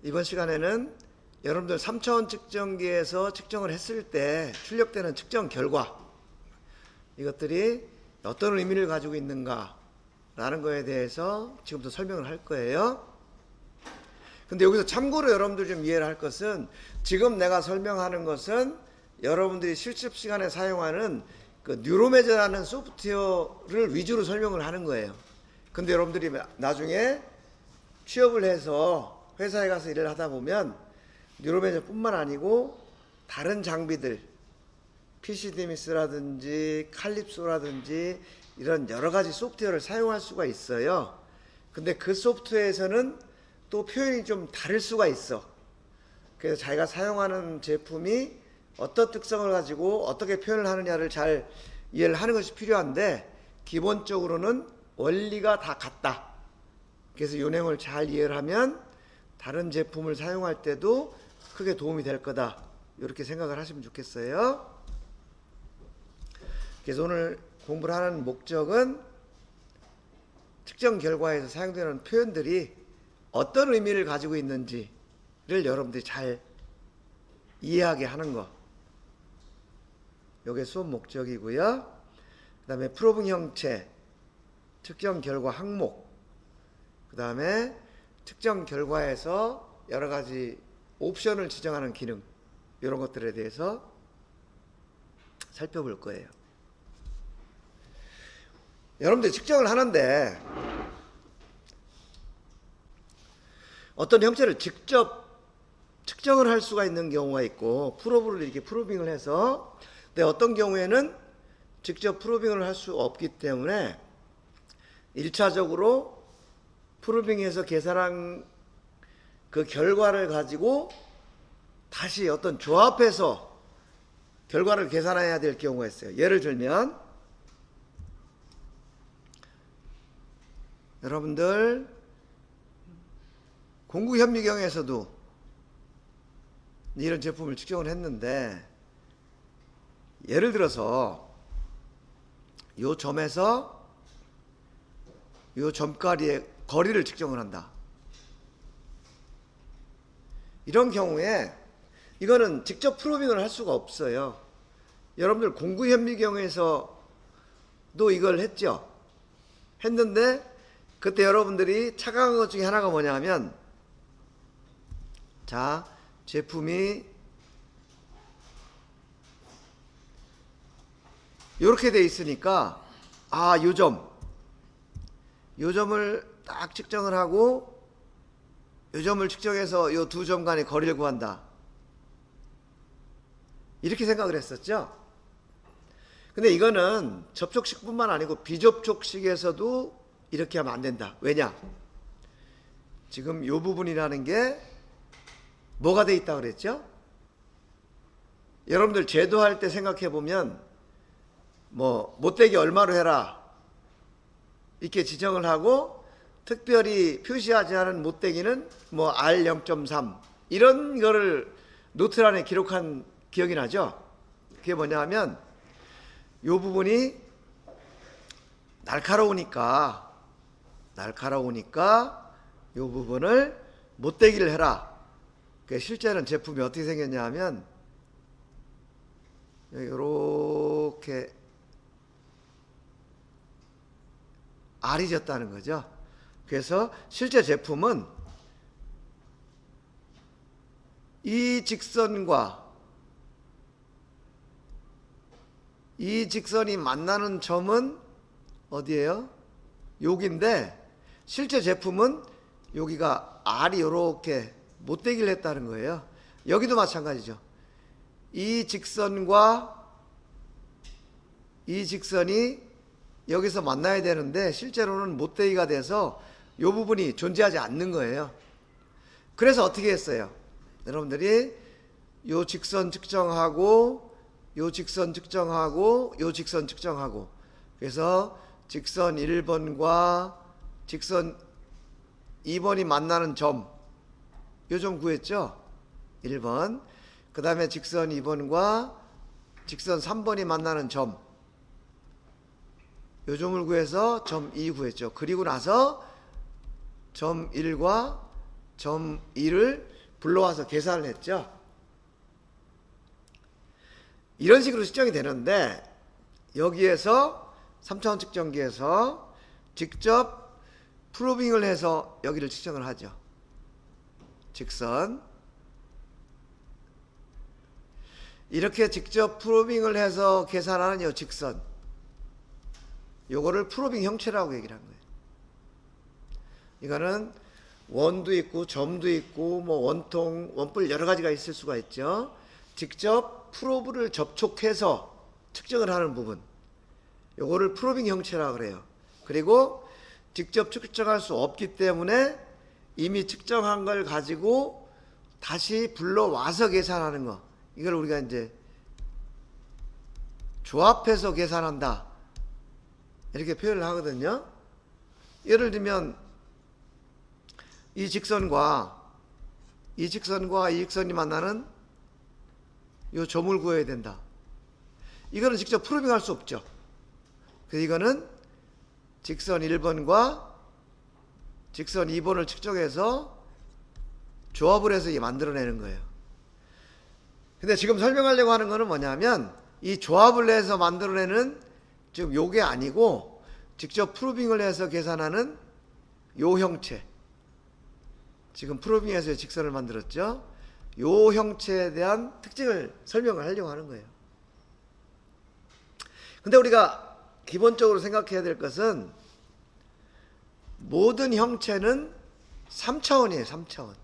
이번 시간에는 여러분들 3차원 측정기에서 측정을 했을 때 출력되는 측정 결과, 이것들이 어떤 의미를 가지고 있는가 라는 거에 대해서 지금부터 설명을 할 거예요. 근데 여기서 참고로 여러분들이 좀 이해를 할 것은, 지금 내가 설명하는 것은 여러분들이 실습 시간에 사용하는 그 뉴로매저라는 소프트웨어를 위주로 설명을 하는 거예요. 근데 여러분들이 나중에 취업을 해서 회사에 가서 일을 하다 보면 뉴로매저 뿐만 아니고 다른 장비들, PCDMS라든지 칼립소라든지 이런 여러 가지 소프트웨어를 사용할 수가 있어요. 근데 그 소프트웨어에서는 또 표현이 좀 다를 수가 있어. 그래서 자기가 사용하는 제품이 어떤 특성을 가지고 어떻게 표현을 하느냐를 잘 이해를 하는 것이 필요한데, 기본적으로는 원리가 다 같다. 그래서 이 내용을 잘 이해를 하면 다른 제품을 사용할 때도 크게 도움이 될 거다, 이렇게 생각을 하시면 좋겠어요. 그래서 오늘 공부를 하는 목적은 측정 결과에서 사용되는 표현들이 어떤 의미를 가지고 있는지를 여러분들이 잘 이해하게 하는 거, 이게 수업 목적이고요. 그 다음에 프로빙 형체, 측정 결과 항목, 그 다음에 측정 결과에서 여러 가지 옵션을 지정하는 기능, 이런 것들에 대해서 살펴볼 거예요. 여러분들이 측정을 하는데 어떤 형체를 직접 측정을 할 수가 있는 경우가 있고, 프로브를 이렇게 프로빙을 해서, 근데 어떤 경우에는 직접 프로빙을 할 수 없기 때문에 1차적으로 프로빙해서 계산한 그 결과를 가지고 다시 어떤 조합해서 결과를 계산해야 될 경우가 있어요. 예를 들면 여러분들 공구현미경에서도 이런 제품을 측정을 했는데, 예를 들어서 요 점에서 요 점까지의 거리를 측정을 한다. 이런 경우에 이거는 직접 프로빙을 할 수가 없어요. 여러분들 공구현미경에서도 이걸 했죠. 했는데 그때 여러분들이 착각한 것 중에 하나가 뭐냐면, 자, 제품이 이렇게 돼 있으니까, 요 점을 딱 측정을 하고 요 점을 측정해서 요 두 점 간의 거리를 구한다, 이렇게 생각을 했었죠. 근데 이거는 접촉식뿐만 아니고 비접촉식에서도 이렇게 하면 안 된다. 왜냐? 지금 요 부분이라는 게 뭐가 돼 있다 그랬죠? 여러분들 제도할 때 생각해 보면, 뭐 못되기 얼마로 해라 이렇게 지정을 하고, 특별히 표시하지 않은 못되기는 뭐 R 0.3 이런 거를 노트란에 기록한 기억이 나죠? 그게 뭐냐 하면, 요 부분이 날카로우니까 요 부분을 못되기를 해라. 실제는 제품이 어떻게 생겼냐 하면 이렇게 R이 졌다는 거죠. 그래서 실제 제품은 이 직선과 이 직선이 만나는 점은 어디예요? 여기인데, 실제 제품은 여기가 R이 이렇게 못되기를 했다는 거예요. 여기도 마찬가지죠. 이 직선과 이 직선이 여기서 만나야 되는데 실제로는 못되기가 돼서 이 부분이 존재하지 않는 거예요. 그래서 어떻게 했어요? 여러분들이 요 직선 측정하고 요 직선 측정하고 요 직선 측정하고, 그래서 직선 1번과 직선 2번이 만나는 점, 요 점 구했죠? 1번. 그 다음에 직선 2번과 직선 3번이 만나는 점, 요 점을 구해서 점 2 구했죠. 그리고 나서 점 1과 점 2를 불러와서 계산을 했죠. 이런 식으로 측정이 되는데 여기에서 3차원 측정기에서 직접 프로빙을 해서 여기를 측정을 하죠. 직선 이렇게 직접 프로빙을 해서 계산하는 이 직선, 요거를 프로빙 형체라고 얘기를 한 거예요. 이거는 원도 있고 점도 있고 뭐 원통, 원뿔 여러 가지가 있을 수가 있죠. 직접 프로브를 접촉해서 측정을 하는 부분, 요거를 프로빙 형체라고 그래요. 그리고 직접 측정할 수 없기 때문에 이미 측정한 걸 가지고 다시 불러와서 계산하는 거, 이걸 우리가 이제 조합해서 계산한다 이렇게 표현을 하거든요. 예를 들면 이 직선과 이 직선이 만나는 이 점을 구해야 된다. 이거는 직접 프로빙할 수 없죠. 그래서 이거는 직선 1번과 직선 2번을 측정해서 조합을 해서 만들어내는 거예요. 근데 지금 설명하려고 하는 거는 뭐냐면 이 조합을 해서 만들어내는 지금 요게 아니고 직접 프로빙을 해서 계산하는 요 형체, 지금 프로빙해서 직선을 만들었죠. 요 형체에 대한 특징을 설명을 하려고 하는 거예요. 근데 우리가 기본적으로 생각해야 될 것은 모든 형체는 3차원이에요. 3차원.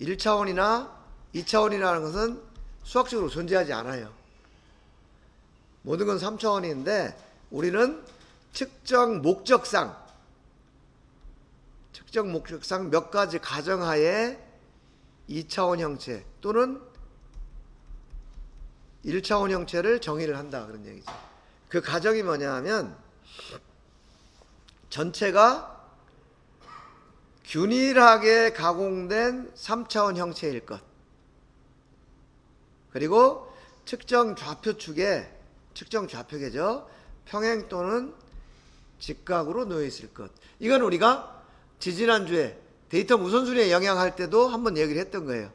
1차원이나 2차원이라는 것은 수학적으로 존재하지 않아요. 모든 건 3차원인데 우리는 측정 목적상 몇 가지 가정하에 2차원 형체 또는 1차원 형체를 정의를 한다 그런 얘기죠. 그 가정이 뭐냐 하면 전체가 균일하게 가공된 3차원 형체일 것, 그리고 측정 좌표계죠. 평행 또는 직각으로 놓여 있을 것. 이건 우리가 지지난주에 데이터 우선순위에 영향할 때도 한번 얘기를 했던 거예요.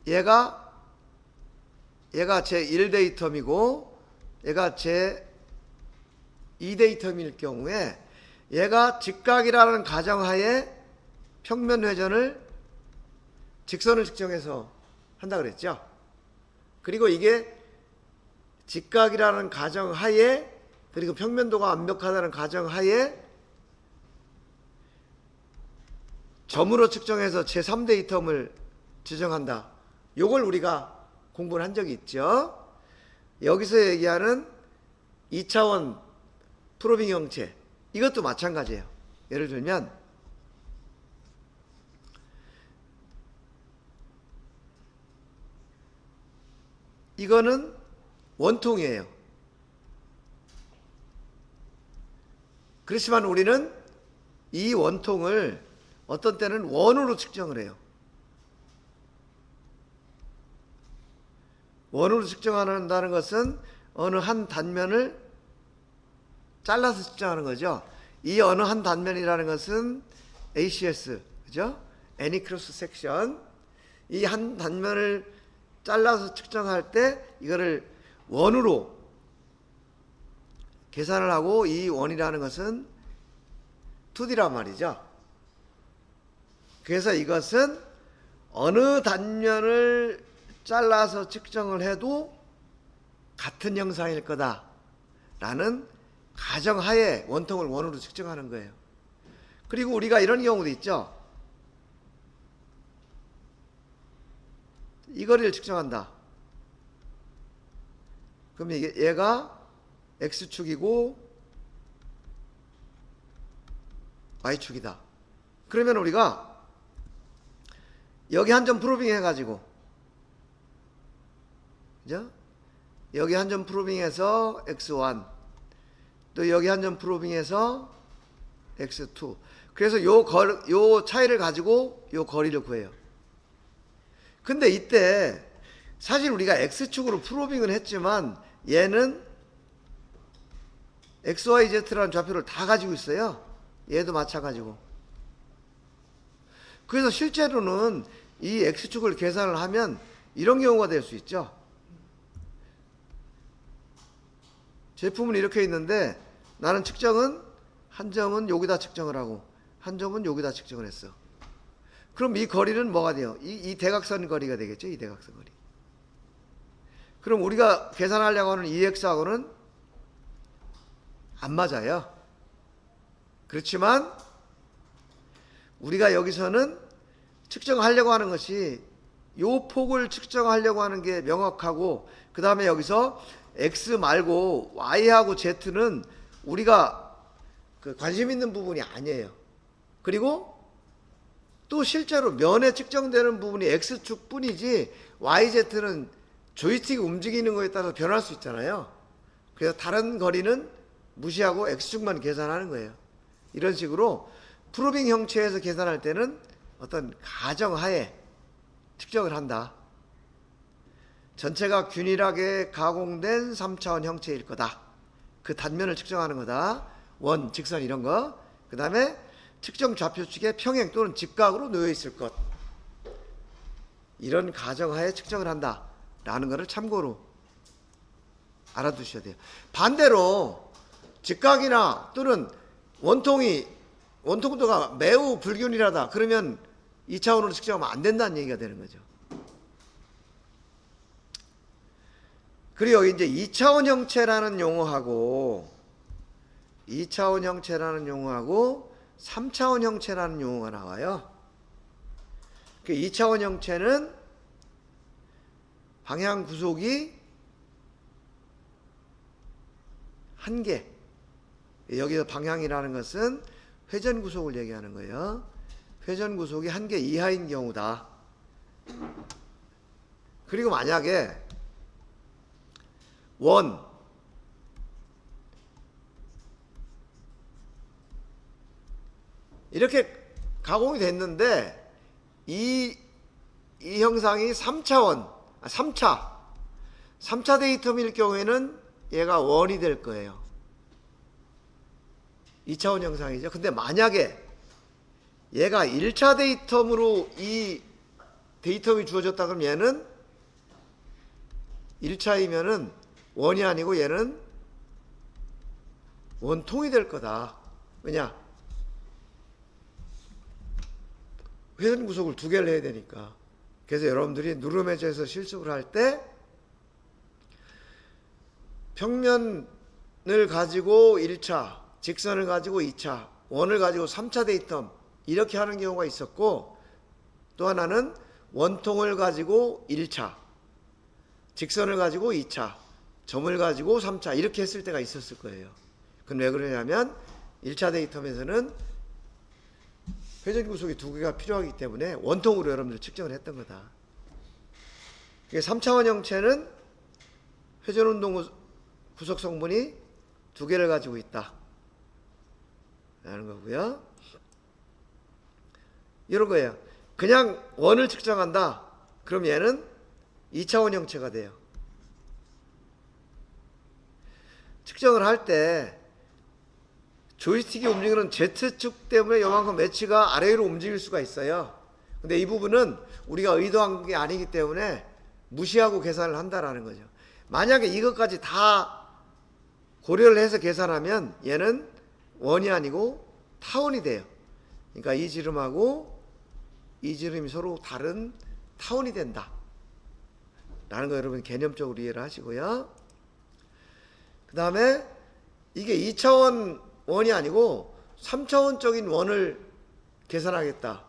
얘가 제1 데이텀이고 얘가 제 2 데이텀일 경우에 얘가 직각이라는 가정하에 평면 회전을 직선을 측정해서 한다 그랬죠. 그리고 이게 직각이라는 가정하에 그리고 평면도가 완벽하다는 가정하에 점으로 측정해서 제3 데이텀을 지정한다. 요걸 우리가 공부를 한 적이 있죠. 여기서 얘기하는 2차원 프로빙 형체, 이것도 마찬가지예요. 예를 들면 이거는 원통이에요. 그렇지만 우리는 이 원통을 어떤 때는 원으로 측정을 해요. 원으로 측정한다는 것은 어느 한 단면을 잘라서 측정하는 거죠. 이 어느 한 단면이라는 것은 ACS, 그죠? Any Cross Section. 이 한 단면을 잘라서 측정할 때 이거를 원으로 계산을 하고, 이 원이라는 것은 2D란 말이죠. 그래서 이것은 어느 단면을 잘라서 측정을 해도 같은 형상일 거다라는 가정하에 원통을 원으로 측정하는 거예요. 그리고 우리가 이런 경우도 있죠. 이 거리를 측정한다. 그럼 얘가 X축이고 Y축이다. 그러면 우리가 여기 한 점 프로빙 해가지고, 그죠? 여기 한 점 프로빙해서 X1, 또 여기 한 점 프로빙해서 X2. 그래서 요 차이를 가지고 요 거리를 구해요. 근데 이때 사실 우리가 X축으로 프로빙을 했지만 얘는 XYZ라는 좌표를 다 가지고 있어요. 얘도 마찬가지고. 그래서 실제로는 이 X축을 계산을 하면 이런 경우가 될 수 있죠. 제품은 이렇게 있는데 나는 측정은 한 점은 여기다 측정을 하고 한 점은 여기다 측정을 했어. 그럼 이 거리는 뭐가 돼요? 이 대각선 거리가 되겠죠. 이 대각선 거리. 그럼 우리가 계산하려고 하는 EX하고는 안 맞아요. 그렇지만 우리가 여기서는 측정하려고 하는 것이 요 폭을 측정하려고 하는 게 명확하고, 그 다음에 여기서 X 말고 Y하고 Z는 우리가 관심 있는 부분이 아니에요. 그리고 또 실제로 면에 측정되는 부분이 X축 뿐이지 YZ는 조이스틱이 움직이는 거에 따라서 변할 수 있잖아요. 그래서 다른 거리는 무시하고 X축만 계산하는 거예요. 이런 식으로 프로빙 형체에서 계산할 때는 어떤 가정하에 측정을 한다. 전체가 균일하게 가공된 3차원 형체일 거다. 그 단면을 측정하는 거다. 원, 직선 이런 거. 그 다음에 측정 좌표축에 평행 또는 직각으로 놓여 있을 것. 이런 가정하에 측정을 한다 라는 것을 참고로 알아두셔야 돼요. 반대로 직각이나 또는 원통도가 매우 불균일하다 그러면 2차원으로 측정하면 안 된다는 얘기가 되는 거죠. 그리고 이제 2차원 형체라는 용어하고 3차원 형체라는 용어가 나와요. 그 2차원 형체는 방향 구속이 한 개. 여기서 방향이라는 것은 회전 구속을 얘기하는 거예요. 회전 구속이 한 개 이하인 경우다. 그리고 만약에 이렇게 가공이 됐는데 이 형상이 3차 3차 데이텀일 경우에는 얘가 원이 될 거예요. 2차원 형상이죠. 근데 만약에 얘가 1차 데이텀으로 이 데이텀이 주어졌다 그러면 얘는 1차이면은 원이 아니고 얘는 원통이 될 거다. 왜냐? 회전 구속을 두 개를 해야 되니까. 그래서 여러분들이 누르메저에서 실습을 할 때 평면을 가지고 1차, 직선을 가지고 2차, 원을 가지고 3차 데이텀 이렇게 하는 경우가 있었고, 또 하나는 원통을 가지고 1차, 직선을 가지고 2차, 점을 가지고 3차 이렇게 했을 때가 있었을 거예요. 그건 왜 그러냐면 1차 데이텀에서는 회전 구속이 두 개가 필요하기 때문에 원통으로 여러분들 측정을 했던 거다. 3차원 형체는 회전 운동 구속 성분이 두 개를 가지고 있다 라는 거고요. 이런 거예요. 그냥 원을 측정한다. 그럼 얘는 2차원 형체가 돼요. 측정을 할 때 조이스틱이 움직이는 Z축 때문에 요만큼 매치가 아래 위로 움직일 수가 있어요. 근데 이 부분은 우리가 의도한 게 아니기 때문에 무시하고 계산을 한다라는 거죠. 만약에 이것까지 다 고려를 해서 계산하면 얘는 원이 아니고 타원이 돼요. 그러니까 이 지름하고 이 지름이 서로 다른 타원이 된다 라는 거 여러분 개념적으로 이해를 하시고요. 그 다음에 이게 2차원 원이 아니고 3차원적인 원을 계산하겠다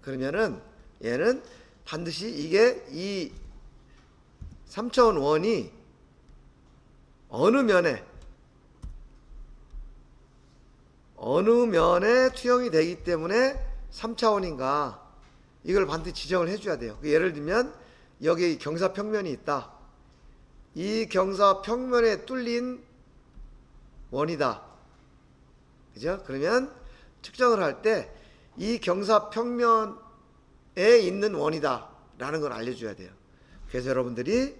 그러면은 얘는 반드시 이게 이 3차원 원이 어느 면에 투영이 되기 때문에 3차원인가 이걸 반드시 지정을 해줘야 돼요. 예를 들면 여기 경사평면이 있다. 이 경사평면에 뚫린 원이다. 그죠? 그러면 측정을 할 때 이 경사평면에 있는 원이다 라는 걸 알려줘야 돼요. 그래서 여러분들이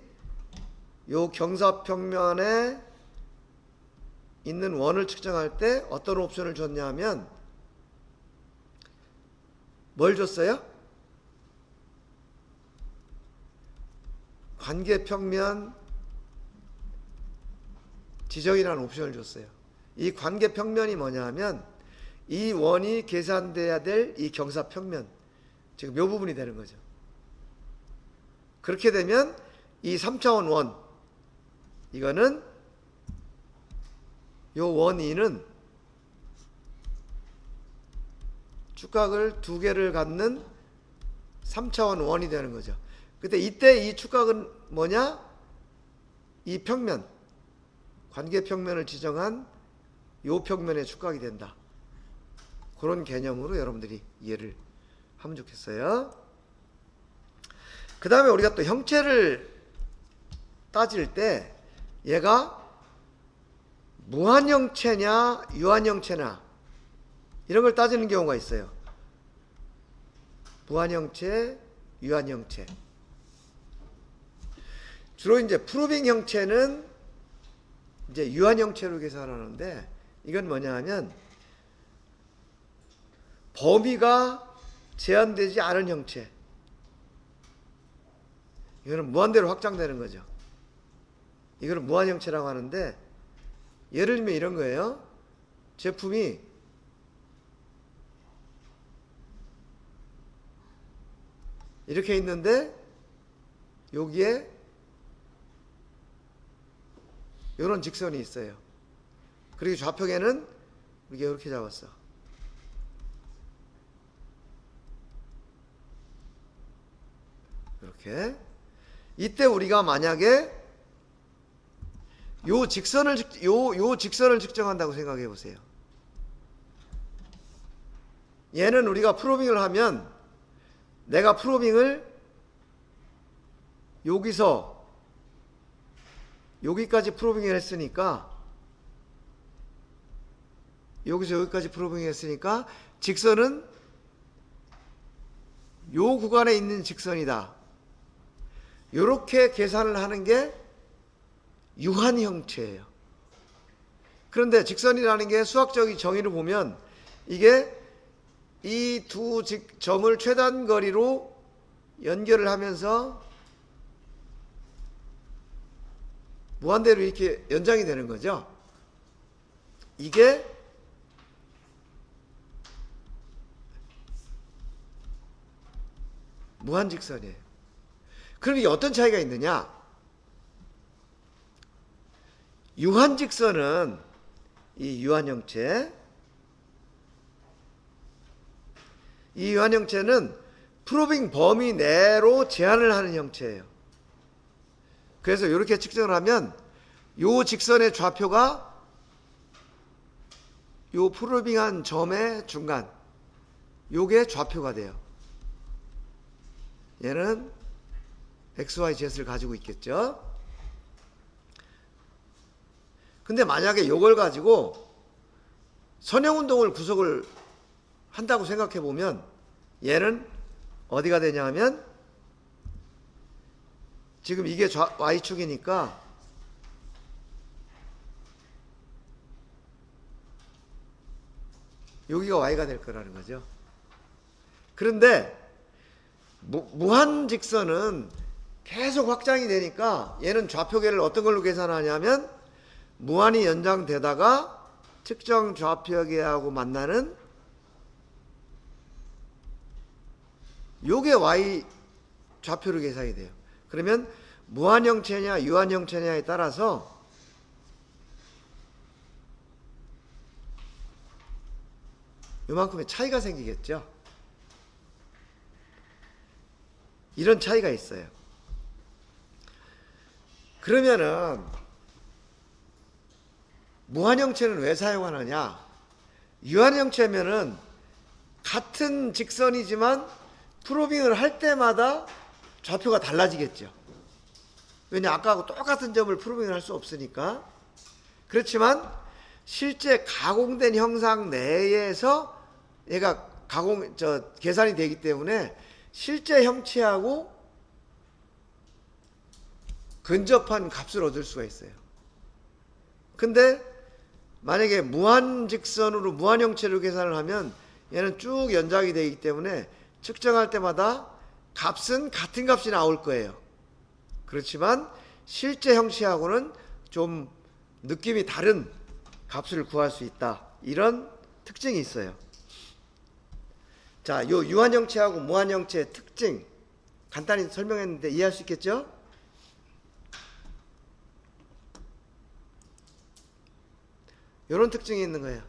요 경사평면에 있는 원을 측정할 때 어떤 옵션을 줬냐 하면 뭘 줬어요? 관계평면 지정이라는 옵션을 줬어요. 이 관계평면이 뭐냐 하면 이 원이 계산돼야 될 이 경사평면, 지금 요 부분이 되는 거죠. 그렇게 되면 이 3차원 원, 이거는 요 원 2는 축각을 두 개를 갖는 3차원 원이 되는 거죠. 근데 이때 이 축각은 뭐냐? 이 평면, 관계평면을 지정한 요 평면의 축각이 된다. 그런 개념으로 여러분들이 이해를 하면 좋겠어요. 그 다음에 우리가 또 형체를 따질 때 얘가 무한형체냐 유한형체냐 이런 걸 따지는 경우가 있어요. 무한형체, 유한형체. 주로 이제 프로빙 형체는 이제 유한형체로 계산하는데, 이건 뭐냐 하면 범위가 제한되지 않은 형체. 이거는 무한대로 확장되는 거죠. 이거는 무한형체라고 하는데, 예를 들면 이런 거예요. 제품이 이렇게 있는데 여기에 이런 직선이 있어요. 그리고 좌표계는 우리가 이렇게 잡았어. 이렇게. 이때 우리가 만약에 요 직선을 측정한다고 생각해 보세요. 얘는 우리가 프로빙을 하면, 내가 프로빙을 여기서 여기까지 프로빙을 했으니까, 여기서 여기까지 프로빙을 했으니까 직선은 요 구간에 있는 직선이다. 요렇게 계산을 하는 게 유한 형체예요. 그런데 직선이라는 게 수학적인 정의를 보면 이게 이 두 점을 최단 거리로 연결을 하면서 무한대로 이렇게 연장이 되는 거죠. 이게 무한직선이에요. 그럼 이게 어떤 차이가 있느냐? 유한직선은 이 유한형체, 이 유한형체는 프로빙 범위 내로 제한을 하는 형체예요. 그래서 이렇게 측정을 하면 요 직선의 좌표가 요 프로빙한 점의 중간, 요게 좌표가 돼요. 얘는 XYZ를 가지고 있겠죠. 근데 만약에 요걸 가지고 선형운동을 구속을 한다고 생각해 보면 얘는 어디가 되냐 하면, 지금 이게 Y축이니까 여기가 Y가 될 거라는 거죠. 그런데 무한직선은 계속 확장이 되니까 얘는 좌표계를 어떤 걸로 계산하냐면, 무한히 연장되다가 측정 좌표계하고 만나는 요게 Y 좌표로 계산이 돼요. 그러면 무한형체냐 유한형체냐에 따라서 요만큼의 차이가 생기겠죠. 이런 차이가 있어요. 그러면은 무한형체는 왜 사용하느냐? 유한형체면은 같은 직선이지만 프로빙을 할 때마다 좌표가 달라지겠죠. 왜냐, 아까하고 똑같은 점을 프로빙을 할 수 없으니까. 그렇지만 실제 가공된 형상 내에서 얘가 계산이 되기 때문에 실제 형체하고 근접한 값을 얻을 수가 있어요. 근데 만약에 무한직선으로 무한형체로 계산을 하면 얘는 쭉 연장이 되기 때문에 측정할 때마다 값은 같은 값이 나올 거예요. 그렇지만 실제 형체하고는 좀 느낌이 다른 값을 구할 수 있다. 이런 특징이 있어요. 자, 요 유한형체하고 무한형체의 특징 간단히 설명했는데 이해할 수 있겠죠? 이런 특징이 있는 거예요.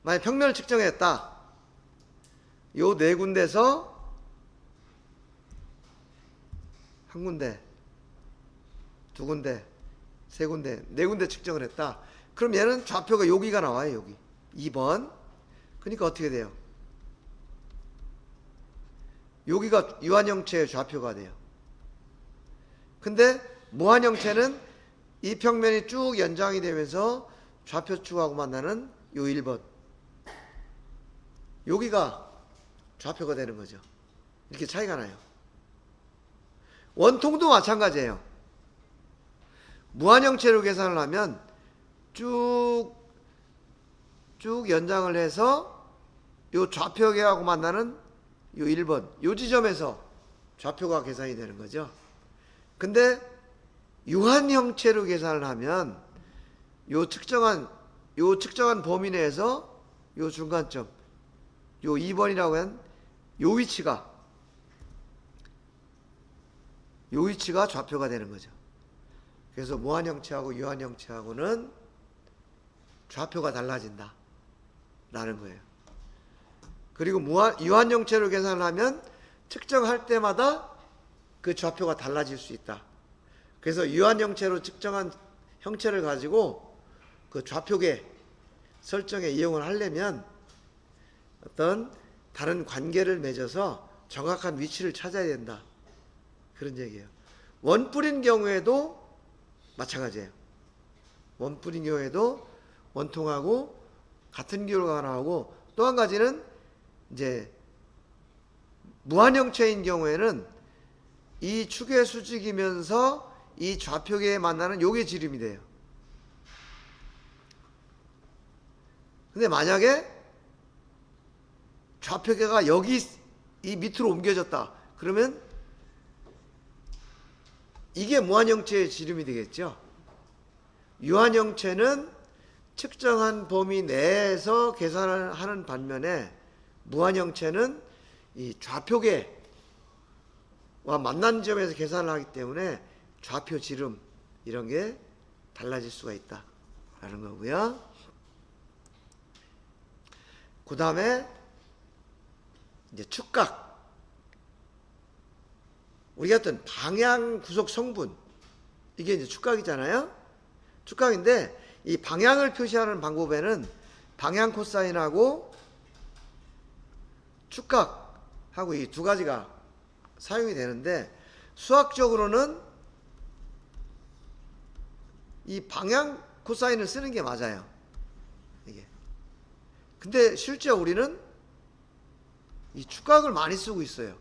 만약 평면을 측정했다. 요 네 군데서 한 군데, 두 군데, 세 군데, 네 군데 측정을 했다. 그럼 얘는 좌표가 여기가 나와요. 여기 2번. 그러니까 어떻게 돼요? 여기가 유한형체의 좌표가 돼요. 근데 무한형체는 이 평면이 쭉 연장이 되면서 좌표축하고 만나는 요 1번. 여기가 좌표가 되는 거죠. 이렇게 차이가 나요. 원통도 마찬가지예요. 무한형체로 계산을 하면 쭉 연장을 해서 요 좌표계하고 만나는 요 1번, 요 지점에서 좌표가 계산이 되는 거죠. 근데 유한형체로 계산을 하면 요 측정한 범위 내에서 요 중간점, 요 2번이라고 한 요 위치가 좌표가 되는 거죠. 그래서 무한형체하고 유한형체하고는 좌표가 달라진다 라는 거예요. 그리고 유한형체로 계산을 하면 측정할 때마다 그 좌표가 달라질 수 있다. 그래서 유한형체로 측정한 형체를 가지고 그 좌표계 설정에 이용을 하려면 어떤 다른 관계를 맺어서 정확한 위치를 찾아야 된다. 그런 얘기예요. 원뿔인 경우에도 마찬가지예요. 원뿔인 경우에도 원통하고 같은 결과가 나오고, 또 한 가지는 이제 무한형체인 경우에는 이 축의 수직이면서 이 좌표계에 만나는 요게 지름이 돼요. 근데 만약에 좌표계가 여기 이 밑으로 옮겨졌다. 그러면 이게 무한형체의 지름이 되겠죠. 유한형체는 측정한 범위 내에서 계산을 하는 반면에 무한형체는 이 좌표계와 만난 점에서 계산을 하기 때문에 좌표 지름 이런 게 달라질 수가 있다 라는 거고요. 그 다음에 이제 축각, 우리가 어떤 방향 구속 성분, 이게 이제 축각이잖아요. 축각인데 이 방향을 표시하는 방법에는 방향 코사인하고 축각하고 이 두 가지가 사용이 되는데, 수학적으로는 이 방향 코사인을 쓰는 게 맞아요. 이게. 근데 실제 우리는 이 축각을 많이 쓰고 있어요.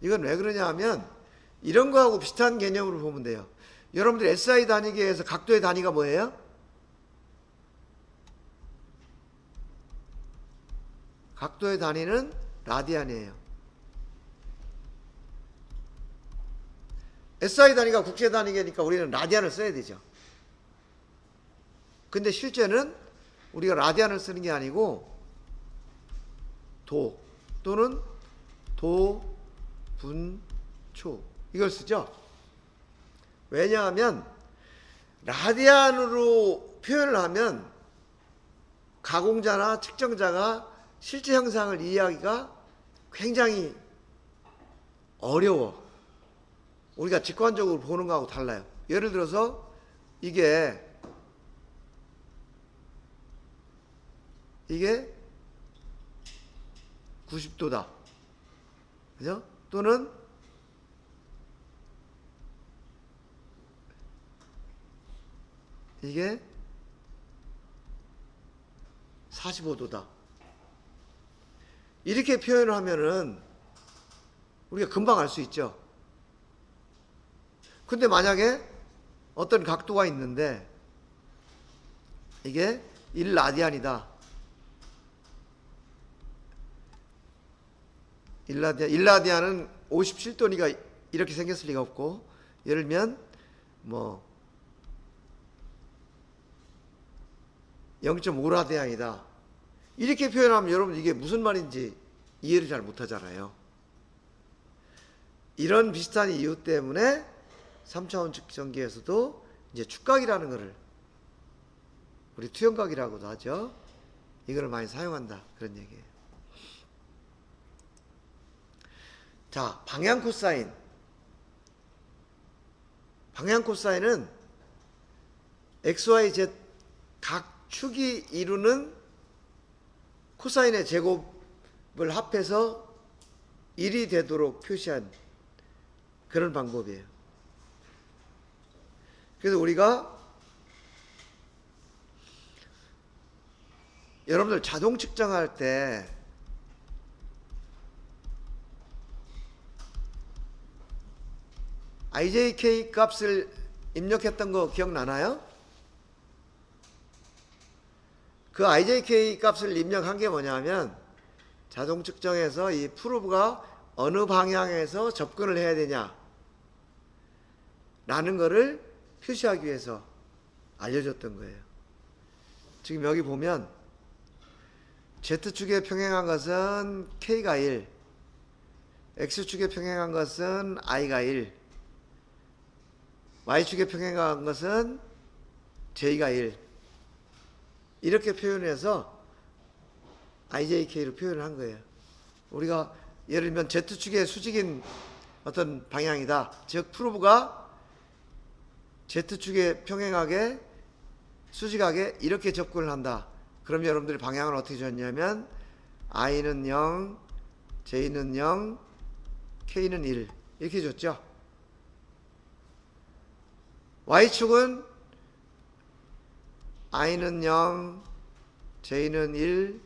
이건 왜 그러냐 하면 이런 거하고 비슷한 개념으로 보면 돼요. 여러분들 SI 단위계에서 각도의 단위가 뭐예요? 각도의 단위는 라디안이에요. SI 단위가 국제 단위계니까 우리는 라디안을 써야 되죠. 근데 실제는 우리가 라디안을 쓰는 게 아니고 도 또는 도분초 이걸 쓰죠. 왜냐하면 라디안으로 표현을 하면 가공자나 측정자가 실제 형상을 이해하기가 굉장히 어려워. 우리가 직관적으로 보는 거하고 달라요. 예를 들어서 이게 90도다. 그죠? 또는 이게 45도다. 이렇게 표현을 하면은 우리가 금방 알 수 있죠. 근데 만약에 어떤 각도가 있는데 이게 1라디안이다. 1라디안은 57도니까 이렇게 생겼을 리가 없고, 예를 들면 뭐 0.5라디안이다. 이렇게 표현하면 여러분 이게 무슨 말인지 이해를 잘 못하잖아요. 이런 비슷한 이유 때문에 3차원 측정기에서도 이제 축각이라는 것을 우리 투영각이라고도 하죠. 이걸 많이 사용한다, 그런 얘기예요. 자, 방향 코사인. 방향 코사인은 x, y, z 각 축이 이루는 코사인의 제곱을 합해서 1이 되도록 표시한 그런 방법이에요. 그래서 우리가 여러분들 자동 측정할 때 IJK 값을 입력했던 거 기억나나요? 그 IJK 값을 입력한 게 뭐냐면 자동 측정에서 이 프로브가 어느 방향에서 접근을 해야 되냐 라는 거를 표시하기 위해서 알려줬던 거예요. 지금 여기 보면 Z축에 평행한 것은 K가 1, X축에 평행한 것은 I가 1, Y축에 평행한 것은 J가 1, 이렇게 표현해서 IJK로 표현을 한 거예요. 우리가 예를 들면 Z축의 수직인 어떤 방향이다. 즉 프로브가 Z축에 평행하게 수직하게 이렇게 접근을 한다. 그럼 여러분들이 방향을 어떻게 줬냐면 I는 0, J는 0, K는 1 이렇게 줬죠. Y축은 I는 0, J는 1,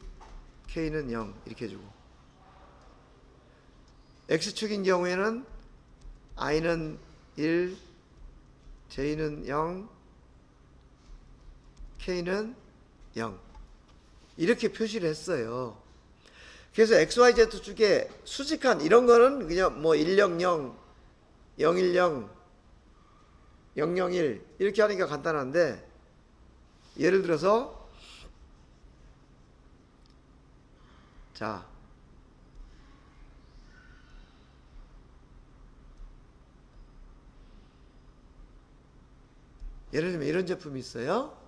K는 0 이렇게 주고, X축인 경우에는 I는 1, J는 0, K는 0 이렇게 표시를 했어요. 그래서 XYZ축에 수직한 이런 거는 그냥 뭐 100, 010, 001 이렇게 하니까 간단한데, 예를 들어서 자 예를 들면 이런 제품이 있어요.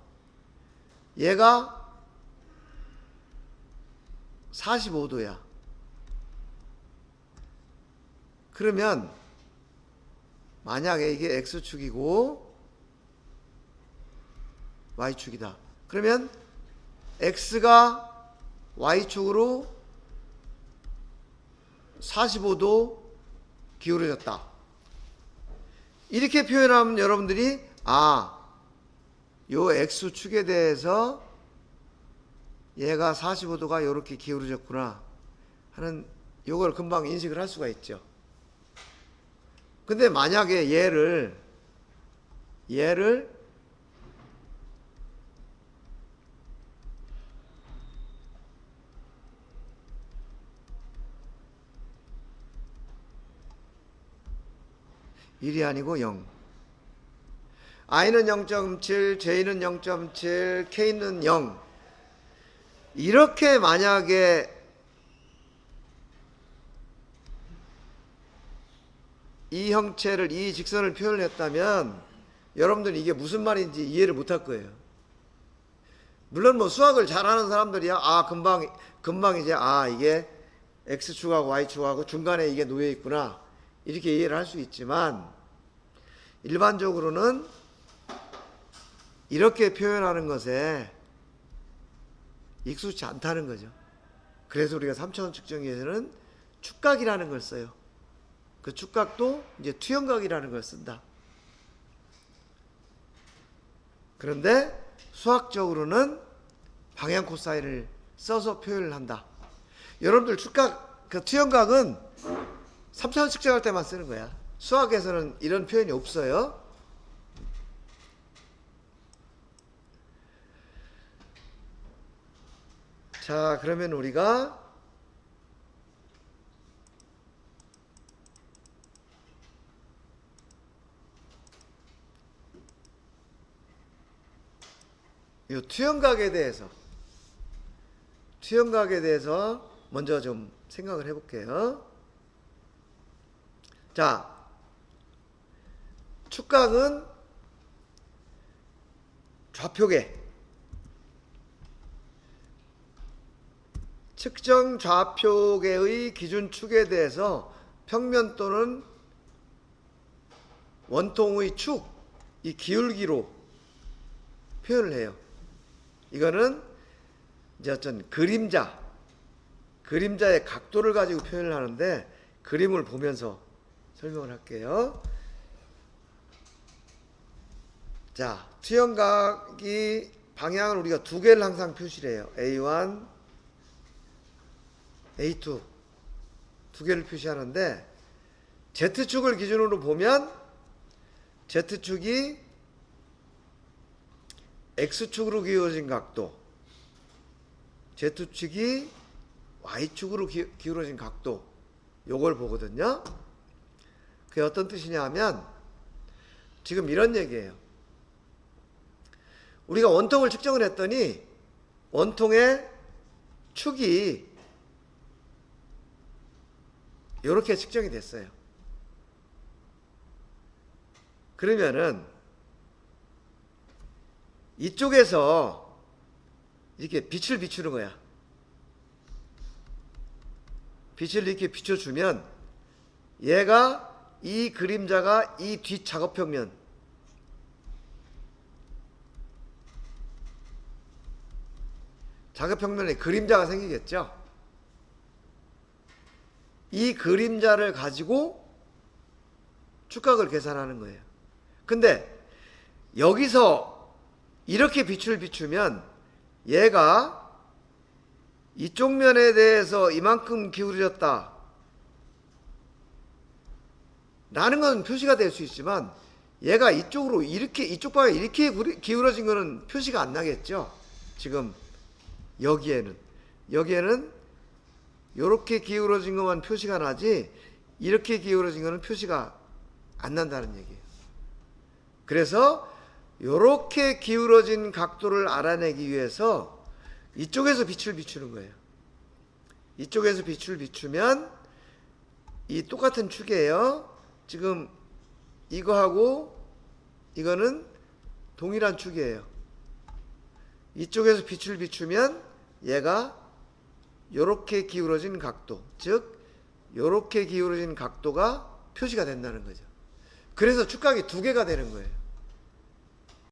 얘가 45도야. 그러면 만약에 이게 X축이고 Y축이다. 그러면 X가 Y축으로 45도 기울어졌다. 이렇게 표현하면 여러분들이 요 X축에 대해서 얘가 45도가 이렇게 기울어졌구나 하는 요걸 금방 인식을 할 수가 있죠. 근데 만약에 얘를 일이 아니고 0. I는 0.7, J는 0.7, K는 0. 이렇게 만약에 이 형체를, 이 직선을 표현을 했다면 여러분들이 이게 무슨 말인지 이해를 못할 거예요. 물론 뭐 수학을 잘하는 사람들이야 금방 이제 이게 X축하고 Y축하고 중간에 이게 놓여 있구나 이렇게 이해를 할 수 있지만, 일반적으로는 이렇게 표현하는 것에 익숙치 않다는 거죠. 그래서 우리가 3차원 측정기에서는 축각이라는 걸 써요. 그 축각도 이제 투영각이라는 걸 쓴다. 그런데 수학적으로는 방향 코사인을 써서 표현을 한다. 여러분들 축각, 그 투영각은 3차원 측정할 때만 쓰는 거야. 수학에서는 이런 표현이 없어요. 자, 그러면 우리가 이 투영각에 대해서 먼저 좀 생각을 해볼게요. 자, 축각은 좌표계, 측정 좌표계의 기준축에 대해서 평면 또는 원통의 축, 이 기울기로 표현을 해요. 이거는 이제 어떤 그림자의 각도를 가지고 표현을 하는데, 그림을 보면서 설명을 할게요. 자, 투영각이 방향을 우리가 두 개를 항상 표시를 해요. A1, A2 두 개를 표시하는데, Z축을 기준으로 보면 Z축이 X축으로 기울어진 각도, Z축이 Y축으로 기울어진 각도, 요걸 보거든요. 그게 어떤 뜻이냐 하면 지금 이런 얘기예요. 우리가 원통을 측정을 했더니 원통의 축이 이렇게 측정이 됐어요. 그러면은 이쪽에서 이렇게 빛을 비추는 거야. 빛을 이렇게 비춰주면 얘가, 이 그림자가 이 뒷 작업평면, 작업평면에 그림자가 생기겠죠. 이 그림자를 가지고 축각을 계산하는 거예요. 근데 여기서 이렇게 빛을 비추면 얘가 이쪽 면에 대해서 이만큼 기울어졌다 라는 건 표시가 될 수 있지만, 얘가 이쪽으로 이렇게, 이쪽 방향에 이렇게 기울어진 거는 표시가 안 나겠죠. 지금 여기에는 이렇게 기울어진 것만 표시가 나지, 이렇게 기울어진 거는 표시가 안 난다는 얘기예요. 그래서 이렇게 기울어진 각도를 알아내기 위해서 이쪽에서 빛을 비추는 거예요. 이쪽에서 빛을 비추면 이 똑같은 축이에요. 지금 이거하고 이거는 동일한 축이에요. 이쪽에서 빛을 비추면 얘가 요렇게 기울어진 각도, 즉 요렇게 기울어진 각도가 표시가 된다는 거죠. 그래서 축각이 두 개가 되는 거예요.